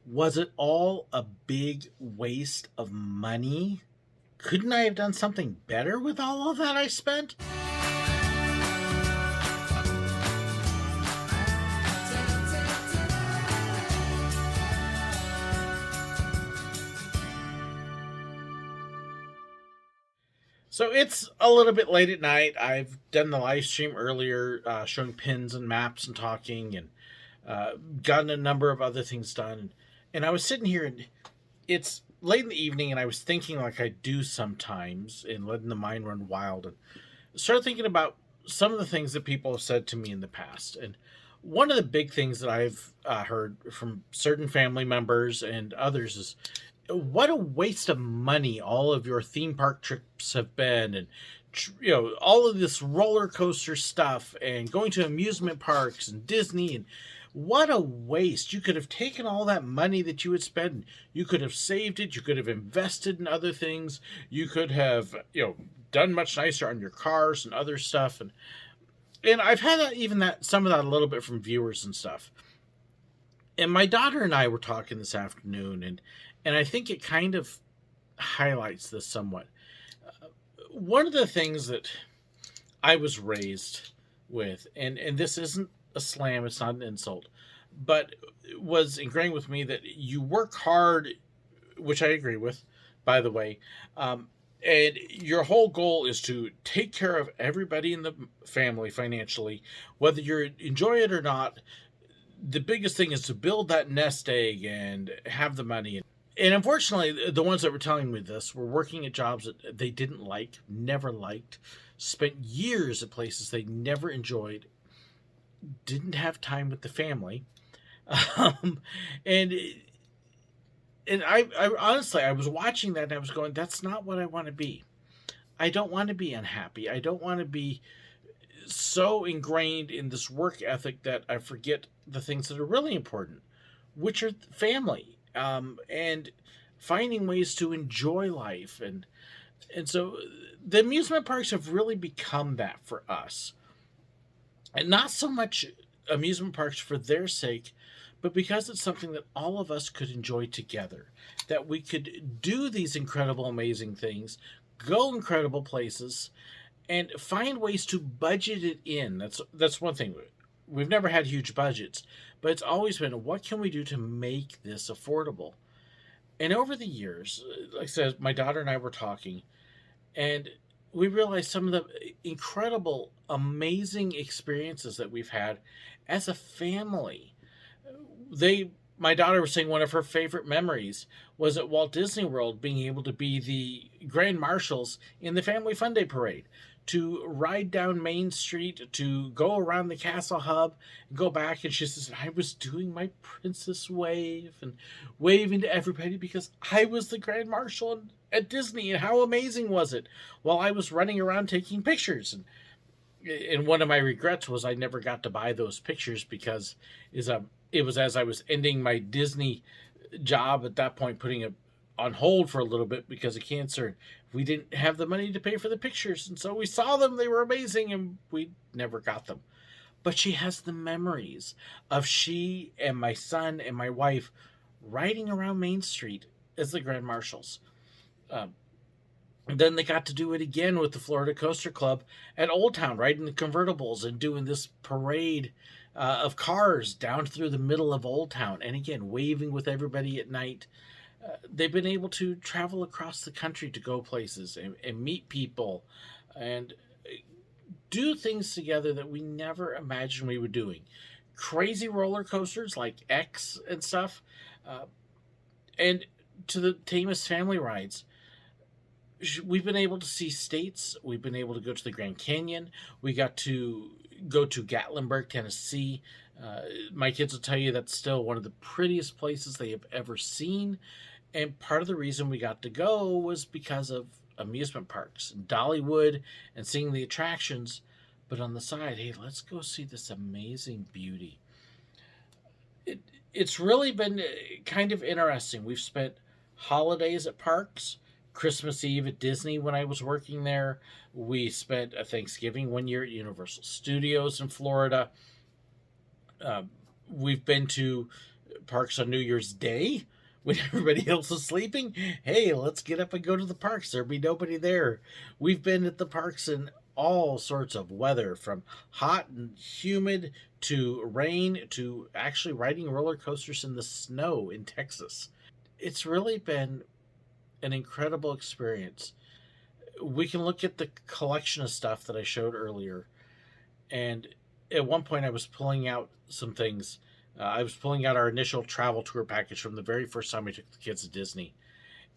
Was it all a big waste of money? Couldn't I have done something better with all of that I spent? So it's a little bit late at night. I've done the live stream earlier, showing pins and maps and talking, and gotten a number of other things done. And I was sitting here, and it's late in the evening, and I was thinking, like I do sometimes, and letting the mind run wild, and started thinking about some of the things that people have said to me in the past. And one of the big things that I've heard from certain family members and others is what a waste of money all of your theme park trips have been, and all of this roller coaster stuff and going to amusement parks and Disney, and what a waste. You could have taken all that money that you had spent, you could have saved it, you could have invested in other things, you could have done much nicer on your cars and other stuff. And I've had some of that a little bit from viewers and stuff. And my daughter and I were talking this afternoon, and I think it kind of highlights this somewhat. One of the things that I was raised with, and this isn't a slam, it's not an insult, but was ingrained with me that you work hard, which I agree with, by the way, and your whole goal is to take care of everybody in the family financially, whether you enjoy it or not. The biggest thing is to build that nest egg and have the money. And unfortunately, the ones that were telling me this were working at jobs that they didn't like, never liked, spent years at places they never enjoyed, didn't have time with the family. Um, and I honestly, I was watching that and I was going, that's not what I want to be. I don't want to be unhappy. I don't want to be so ingrained in this work ethic that I forget the things that are really important, which are family, and finding ways to enjoy life. And so the amusement parks have really become that for us. And not so much amusement parks for their sake, but because it's something that all of us could enjoy together, that we could do these incredible, amazing things, go incredible places, and find ways to budget it in. That's one thing. We've never had huge budgets, but it's always been, what can we do to make this affordable? And over the years, like I said, my daughter and I were talking, and we realized some of the incredible, amazing experiences that we've had as a family. My daughter was saying one of her favorite memories was at Walt Disney World, being able to be the grand marshals in the Family Fun Day Parade, to ride down Main Street, to go around the Castle Hub, and go back. And she says, I was doing my princess wave and waving to everybody because I was the grand marshal at Disney, and how amazing was it, while I was running around taking pictures. And one of my regrets was I never got to buy those pictures, because it was as I was ending my Disney job at that point, putting it on hold for a little bit because of cancer. We didn't have the money to pay for the pictures, and so we saw them, they were amazing, and we never got them. But she has the memories of she and my son and my wife riding around Main Street as the grand marshals. Then they got to do it again with the Florida Coaster Club at Old Town, riding the convertibles and doing this parade of cars down through the middle of Old Town, and again waving with everybody at night. They've been able to travel across the country to go places and meet people and do things together that we never imagined we were doing. Crazy roller coasters like X and stuff, and to the tamest family rides. We've been able to see states. We've been able to go to the Grand Canyon. We got to go to Gatlinburg, Tennessee. My kids will tell you that's still one of the prettiest places they have ever seen. And part of the reason we got to go was because of amusement parks and Dollywood and seeing the attractions. But on the side, hey, let's go see this amazing beauty. It's really been kind of interesting. We've spent holidays at parks, Christmas Eve at Disney when I was working there. We spent a Thanksgiving one year at Universal Studios in Florida. We've been to Parks on New Year's Day when everybody else is sleeping. Hey, let's get up and go to the parks. There'll be nobody there. We've been at the parks in all sorts of weather, from hot and humid to rain to actually riding roller coasters in the snow in Texas. It's really been an incredible experience. We can look at the collection of stuff that I showed earlier, and at one point I was pulling out some things. I was pulling out our initial travel tour package from the very first time I took the kids to Disney.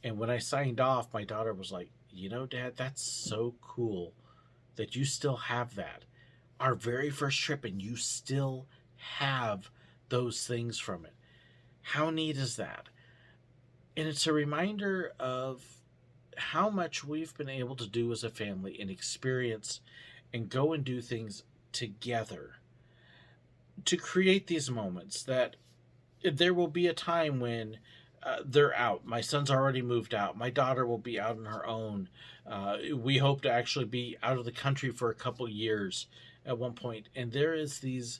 And when I signed off, my daughter was like, Dad, that's so cool that you still have that. Our very first trip, and you still have those things from it. How neat is that? And it's a reminder of how much we've been able to do as a family and experience and go and do things together to create these moments that there will be a time when they're out. My son's already moved out. My daughter will be out on her own. We hope to actually be out of the country for a couple years at one point. And there is these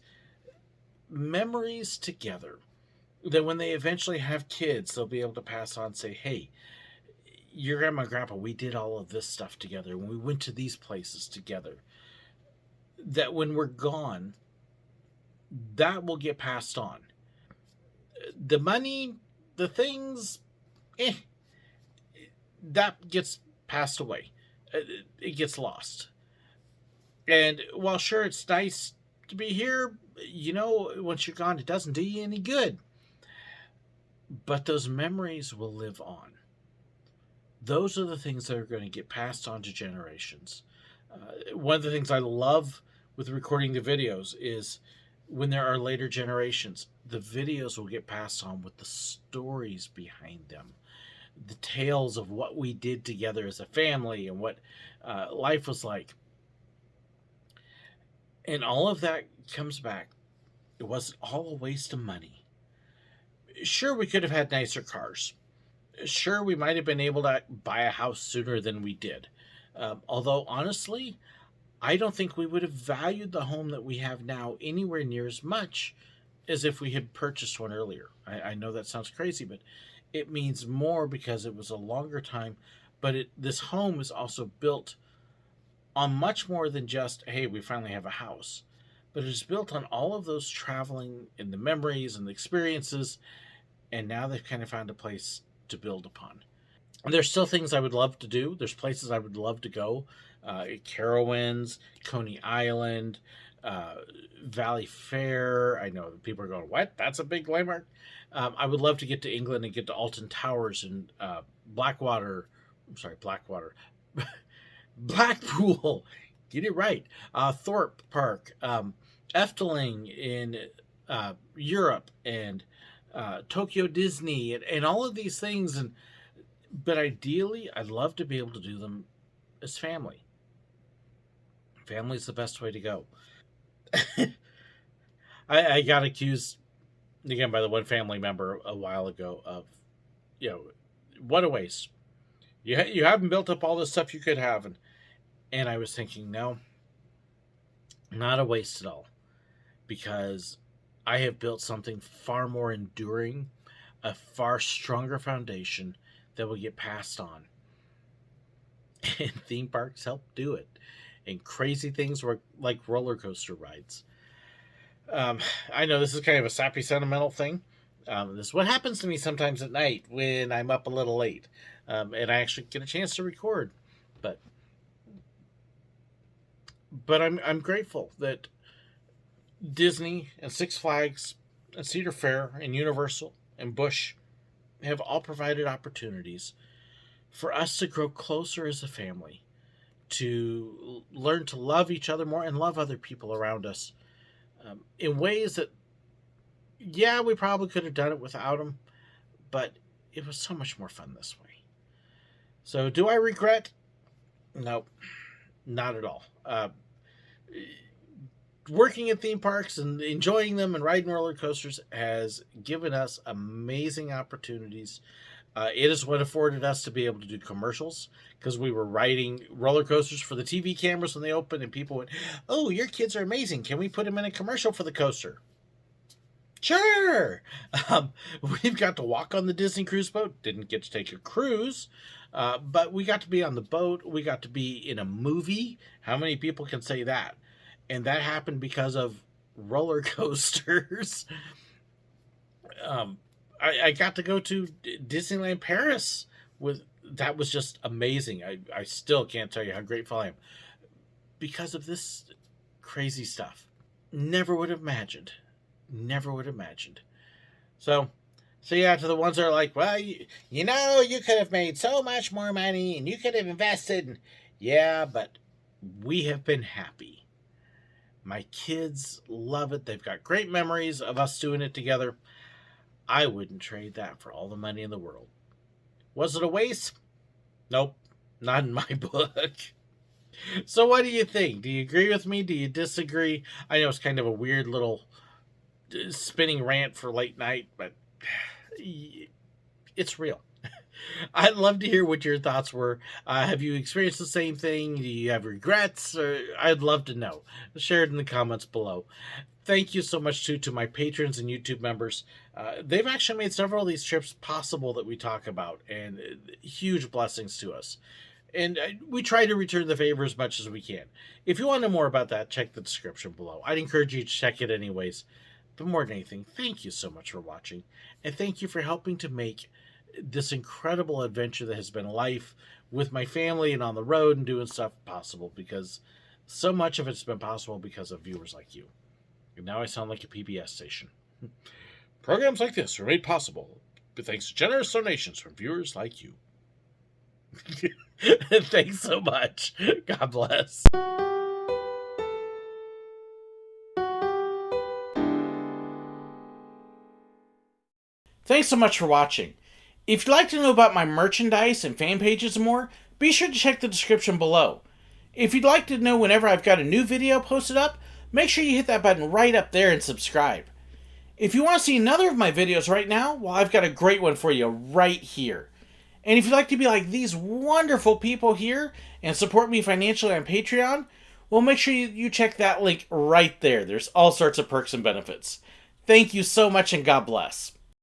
memories together that when they eventually have kids, they'll be able to pass on, say, hey, your grandma and grandpa, we did all of this stuff together. When we went to these places together. That when we're gone, that will get passed on. The money, the things, that gets passed away. It gets lost. And while sure it's nice to be here, once you're gone, it doesn't do you any good. But those memories will live on. Those are the things that are going to get passed on to generations. One of the things I love with recording the videos is when there are later generations, the videos will get passed on with the stories behind them, the tales of what we did together as a family and what life was like. And all of that comes back. It wasn't all a waste of money. Sure, we could have had nicer cars. Sure, we might have been able to buy a house sooner than we did. Although, honestly, I don't think we would have valued the home that we have now anywhere near as much as if we had purchased one earlier. I know that sounds crazy, but it means more because it was a longer time. But this home is also built on much more than just, hey, we finally have a house. But it's built on all of those traveling and the memories and the experiences. And now they've kind of found a place to build upon. And there's still things I would love to do. There's places I would love to go. Carowinds, Coney Island, Valley Fair. I know people are going, what? That's a big landmark. I would love to get to England and get to Alton Towers and Blackpool. Get it right. Thorpe Park, Efteling in Europe, and Tokyo Disney, and all of these things. But ideally, I'd love to be able to do them as family. Family's the best way to go. I got accused again by the one family member a while ago of, what a waste. You haven't built up all this stuff you could have. And I was thinking, no, not a waste at all. Because I have built something far more enduring, a far stronger foundation that will get passed on. And theme parks help do it. And crazy things like roller coaster rides. I know this is kind of a sappy, sentimental thing. This is what happens to me sometimes at night when I'm up a little late. And I actually get a chance to record. But I'm grateful that Disney and Six Flags and Cedar Fair and Universal and Busch have all provided opportunities for us to grow closer as a family, to learn to love each other more and love other people around us in ways that, we probably could have done it without them, but it was so much more fun this way. So do I regret? Nope, not at all. Working at theme parks and enjoying them and riding roller coasters has given us amazing opportunities. It is what afforded us to be able to do commercials, because we were riding roller coasters for the TV cameras when they opened, and people went, oh, your kids are amazing. Can we put them in a commercial for the coaster? Sure. Um, we've got to walk on the Disney cruise boat. Didn't get to take a cruise, but we got to be on the boat. We got to be in a movie. How many people can say that? And that happened because of roller coasters. um, I got to go to Disneyland Paris with that was just amazing. I still can't tell you how grateful I am because of this crazy stuff. Never would have imagined. Never would have imagined. So, so yeah, to the ones that are like, well, you could have made so much more money and you could have invested. Yeah, but we have been happy. My kids love it. They've got great memories of us doing it together. I wouldn't trade that for all the money in the world. Was it a waste? Nope, not in my book. So what do you think? Do you agree with me? Do you disagree? I know it's kind of a weird little spinning rant for late night, but it's real. I'd love to hear what your thoughts were. Have you experienced the same thing? Do you have regrets? Or I'd love to know. Share it in the comments below. Thank you so much to my patrons and YouTube members. They've actually made several of these trips possible that we talk about, and huge blessings to us. And we try to return the favor as much as we can. If you want to know more about that, check the description below. I'd encourage you to check it anyways. But more than anything, thank you so much for watching. And thank you for helping to make this incredible adventure that has been life with my family and on the road and doing stuff possible, because so much of it's been possible because of viewers like you. And now I sound like a PBS station. Programs like this are made possible thanks to generous donations from viewers like you. Thanks so much. God bless. Thanks so much for watching. If you'd like to know about my merchandise and fan pages and more, be sure to check the description below. If you'd like to know whenever I've got a new video posted up, make sure you hit that button right up there and subscribe. If you want to see another of my videos right now, well, I've got a great one for you right here. And if you'd like to be like these wonderful people here and support me financially on Patreon, well, make sure you check that link right there. There's all sorts of perks and benefits. Thank you so much, and God bless.